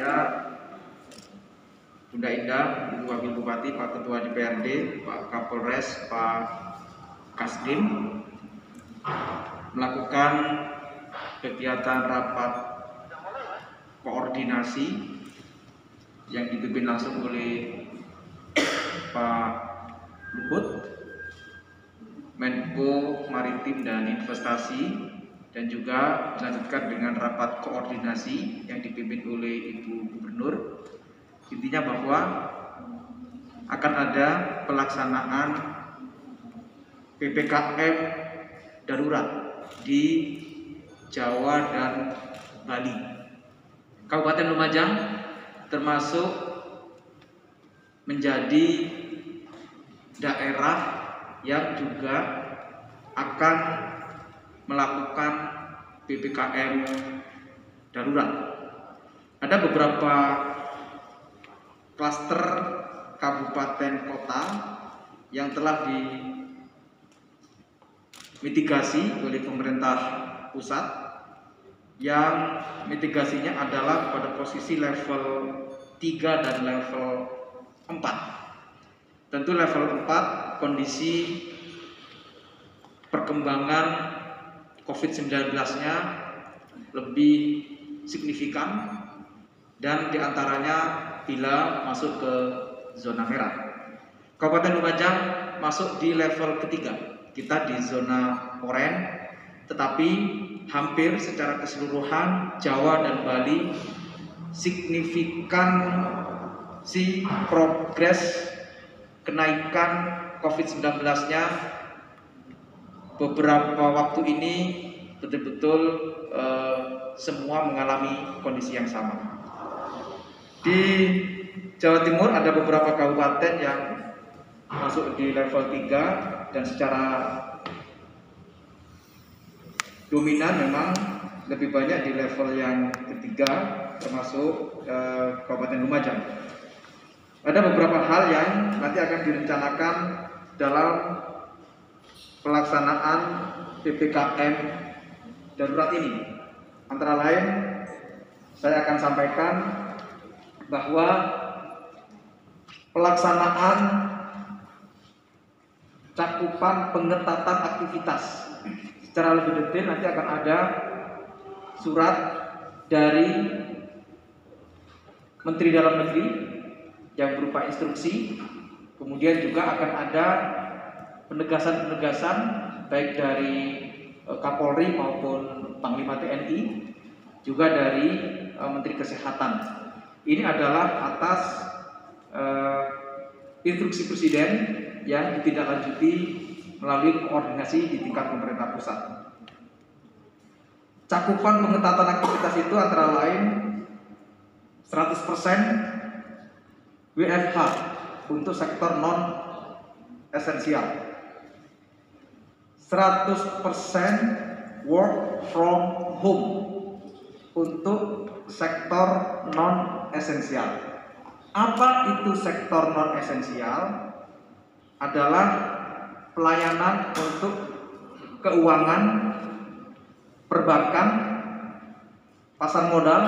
saya Bunda Indah, Ibu Wakil Bupati, Pak Ketua DPRD, Pak Kapolres, Pak Kasdim, melakukan kegiatan rapat koordinasi yang dipimpin langsung oleh Pak Luhut, Menko Maritim dan Investasi, dan juga dilanjutkan dengan rapat koordinasi yang dipimpin oleh Ibu Gubernur. Intinya bahwa akan ada pelaksanaan PPKM darurat di Jawa dan Bali. Kabupaten Lumajang termasuk menjadi daerah yang juga akan melakukan PPKM darurat. Ada beberapa klaster kabupaten kota yang telah dimitigasi oleh pemerintah pusat, yang mitigasinya adalah pada posisi level 3 dan level 4. Tentu level 4 kondisi perkembangan COVID-19-nya lebih signifikan, dan diantaranya bila masuk ke zona merah. Kabupaten Lumajang masuk di level ketiga. Kita di zona oranye, tetapi hampir secara keseluruhan Jawa dan Bali signifikan progres kenaikan COVID-19-nya beberapa waktu ini betul-betul semua mengalami kondisi yang sama. Di Jawa Timur ada beberapa kabupaten yang masuk di level 3 dan secara dominan memang lebih banyak di level yang ketiga, termasuk Kabupaten Lumajang. Ada beberapa hal yang nanti akan direncanakan dalam pelaksanaan PPKM darurat ini. Antara lain, saya akan sampaikan bahwa pelaksanaan cakupan pengetatan aktivitas secara lebih detail nanti akan ada surat dari Menteri Dalam Negeri yang berupa instruksi, kemudian juga akan ada penegasan-penegasan baik dari Kapolri maupun Panglima TNI, juga dari Menteri Kesehatan. Ini adalah atas instruksi Presiden yang ditindaklanjuti melalui koordinasi di tingkat pemerintah pusat. Cakupan pengetatan aktivitas itu antara lain 100% WFH untuk sektor non esensial, 100% work from home untuk sektor non esensial. Apa itu sektor non esensial? Adalah pelayanan untuk keuangan, perbankan, pasar modal,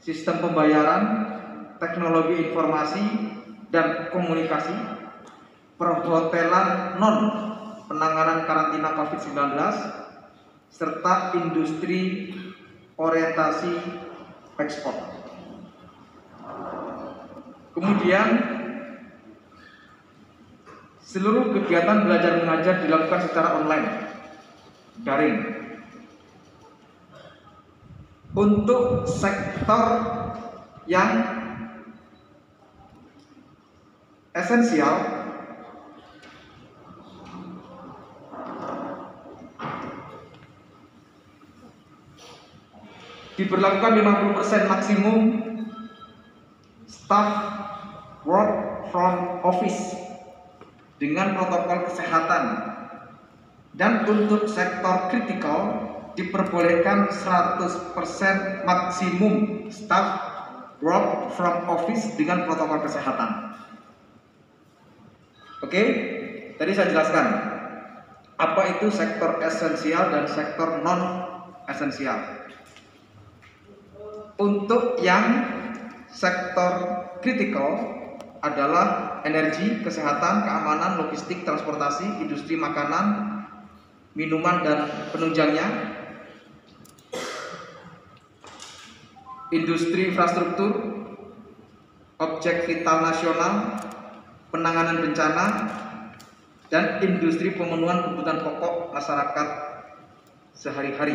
sistem pembayaran, teknologi informasi dan komunikasi, perhotelan non penanganan karantina COVID-19, serta industri orientasi ekspor. Kemudian seluruh kegiatan belajar mengajar dilakukan secara online, daring. Untuk sektor yang esensial, diberlakukan 50% maksimum staff work from office dengan protokol kesehatan, dan untuk sektor kritikal diperbolehkan 100% maksimum staff work from office dengan protokol kesehatan. Oke, tadi saya jelaskan apa itu sektor esensial dan sektor non esensial. Untuk yang sektor kritikal adalah energi, kesehatan, keamanan, logistik, transportasi, industri makanan, minuman dan penunjangnya, industri infrastruktur, objek vital nasional, penanganan bencana, dan industri pemenuhan kebutuhan pokok masyarakat sehari-hari.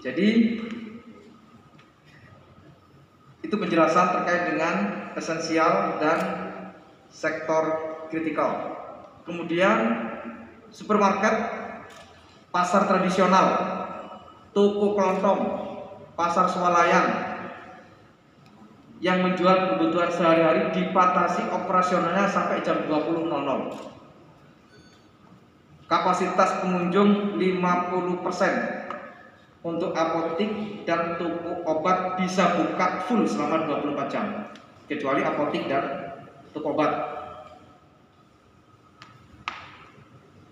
Jadi itu penjelasan terkait dengan esensial dan sektor kritikal. Kemudian supermarket, pasar tradisional, toko kelontong, pasar swalayan yang menjual kebutuhan sehari-hari dibatasi operasionalnya sampai jam 20.00. Kapasitas pengunjung 50%. Untuk apotik dan toko obat bisa buka full selama 24 jam, kecuali apotik dan toko obat.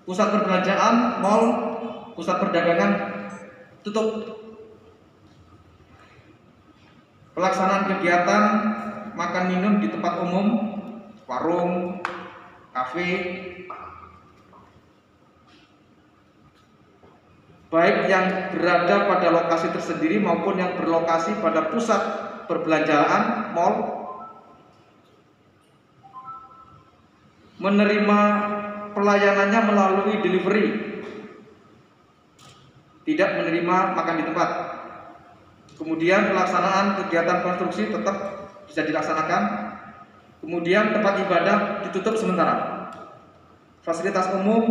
Pusat perbelanjaan, mal, pusat perdagangan tutup. Pelaksanaan kegiatan makan minum di tempat umum, warung, kafe, baik yang berada pada lokasi tersendiri maupun yang berlokasi pada pusat perbelanjaan, mal, menerima pelayanannya melalui delivery, tidak menerima makan di tempat. Kemudian pelaksanaan kegiatan konstruksi tetap bisa dilaksanakan. Kemudian tempat ibadah ditutup sementara. Fasilitas umum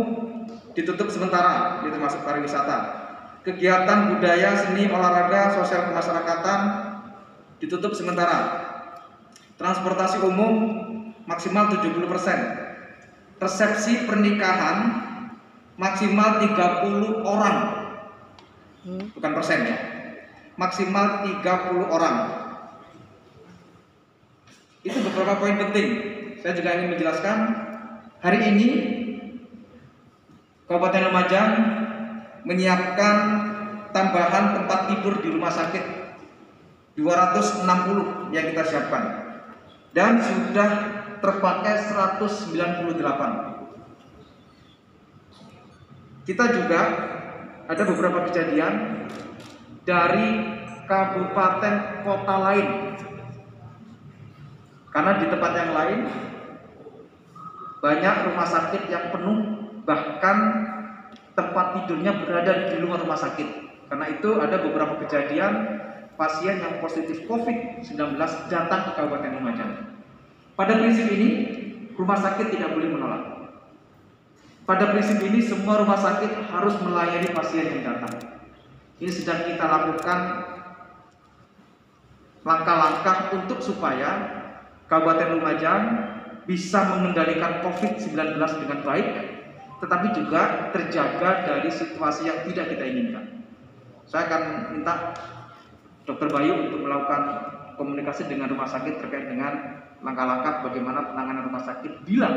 ditutup sementara, itu termasuk pariwisata. Kegiatan budaya, seni, olahraga, sosial kemasyarakatan ditutup sementara. Transportasi umum maksimal 70%. Resepsi pernikahan maksimal 30 orang. Bukan persen ya. Maksimal 30 orang. Itu beberapa poin penting. Saya juga ingin menjelaskan hari ini Kabupaten Lumajang menyiapkan tambahan tempat tidur di rumah sakit 260 yang kita siapkan dan sudah terpakai 198. Kita juga ada beberapa kejadian dari kabupaten kota lain, karena di tempat yang lain banyak rumah sakit yang penuh, bahkan tempat tidurnya berada di luar rumah sakit. Karena itu ada beberapa kejadian pasien yang positif COVID-19 datang ke Kabupaten Lumajang. Pada prinsip ini rumah sakit tidak boleh menolak. Pada prinsip ini semua rumah sakit harus melayani pasien yang datang. Ini sedang kita lakukan langkah-langkah untuk supaya Kabupaten Lumajang bisa mengendalikan COVID-19 dengan baik, tetapi juga terjaga dari situasi yang tidak kita inginkan. Saya akan minta Dr. Bayu untuk melakukan komunikasi dengan rumah sakit terkait dengan langkah-langkah bagaimana penanganan rumah sakit bila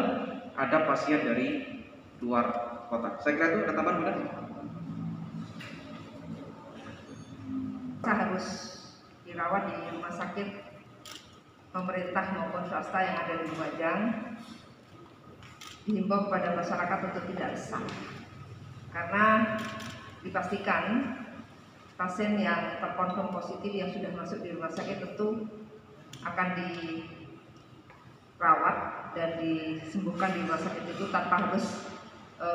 ada pasien dari luar kota. Saya kira itu ada tambahan, benar? Harus dirawat di rumah sakit pemerintah maupun swasta yang ada di Lumajang. Dihimbau kepada masyarakat untuk tidak resah, karena dipastikan pasien yang terkonfirm positif yang sudah masuk di rumah sakit tentu akan dirawat dan disembuhkan di rumah sakit itu tanpa harus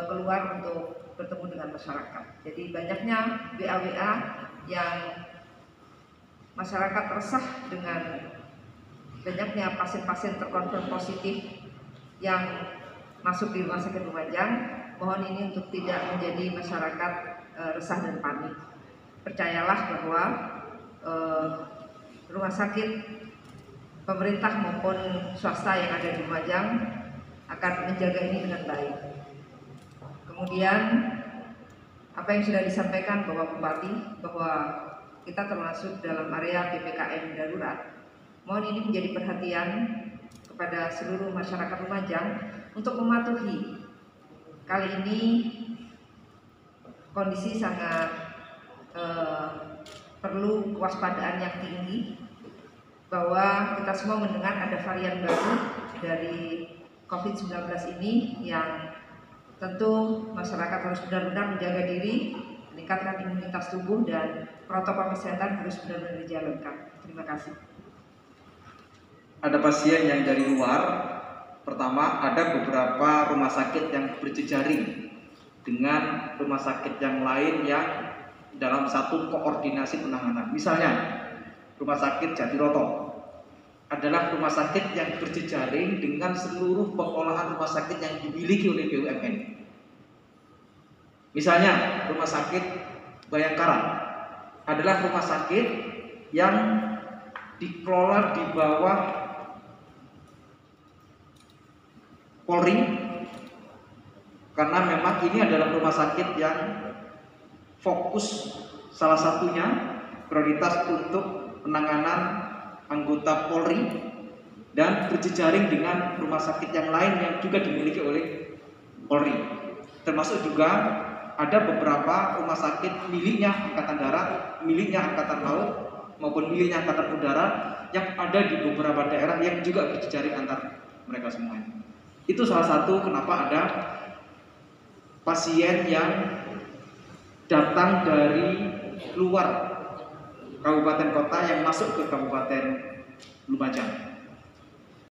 keluar untuk bertemu dengan masyarakat. Jadi banyaknya WA yang masyarakat resah dengan banyaknya pasien-pasien terkonfirm positif yang masuk di rumah sakit Lumajang. Mohon ini untuk tidak menjadi masyarakat resah dan panik. Percayalah bahwa rumah sakit pemerintah maupun swasta yang ada di Lumajang akan menjaga ini dengan baik. Kemudian apa yang sudah disampaikan Bapak Bupati bahwa kita termasuk dalam area PPKM darurat. Mohon ini menjadi perhatian kepada seluruh masyarakat Lumajang untuk mematuhi. Kali ini kondisi sangat perlu kewaspadaan yang tinggi bahwa kita semua mendengar ada varian baru dari COVID-19 ini yang tentu masyarakat harus benar-benar menjaga diri, meningkatkan imunitas tubuh, dan protokol kesehatan harus benar-benar dijalankan. Terima kasih. Ada pasien yang dari luar. Pertama, ada beberapa rumah sakit yang berjejaring dengan rumah sakit yang lain yang dalam satu koordinasi penanganan. Misalnya, Rumah Sakit Jatiroto adalah rumah sakit yang berjejaring dengan seluruh pengolahan rumah sakit yang dimiliki oleh BUMN. Misalnya, Rumah Sakit Bayangkara adalah rumah sakit yang dikelola di bawah Polri, karena memang ini adalah rumah sakit yang fokus salah satunya prioritas untuk penanganan anggota Polri dan berjejaring dengan rumah sakit yang lain yang juga dimiliki oleh Polri. Termasuk juga ada beberapa rumah sakit miliknya Angkatan Darat, miliknya Angkatan Laut, maupun miliknya Angkatan Udara yang ada di beberapa daerah yang juga berjejaring antar mereka semuanya. Itu salah satu kenapa ada pasien yang datang dari luar kabupaten kota yang masuk ke Kabupaten Lumajang.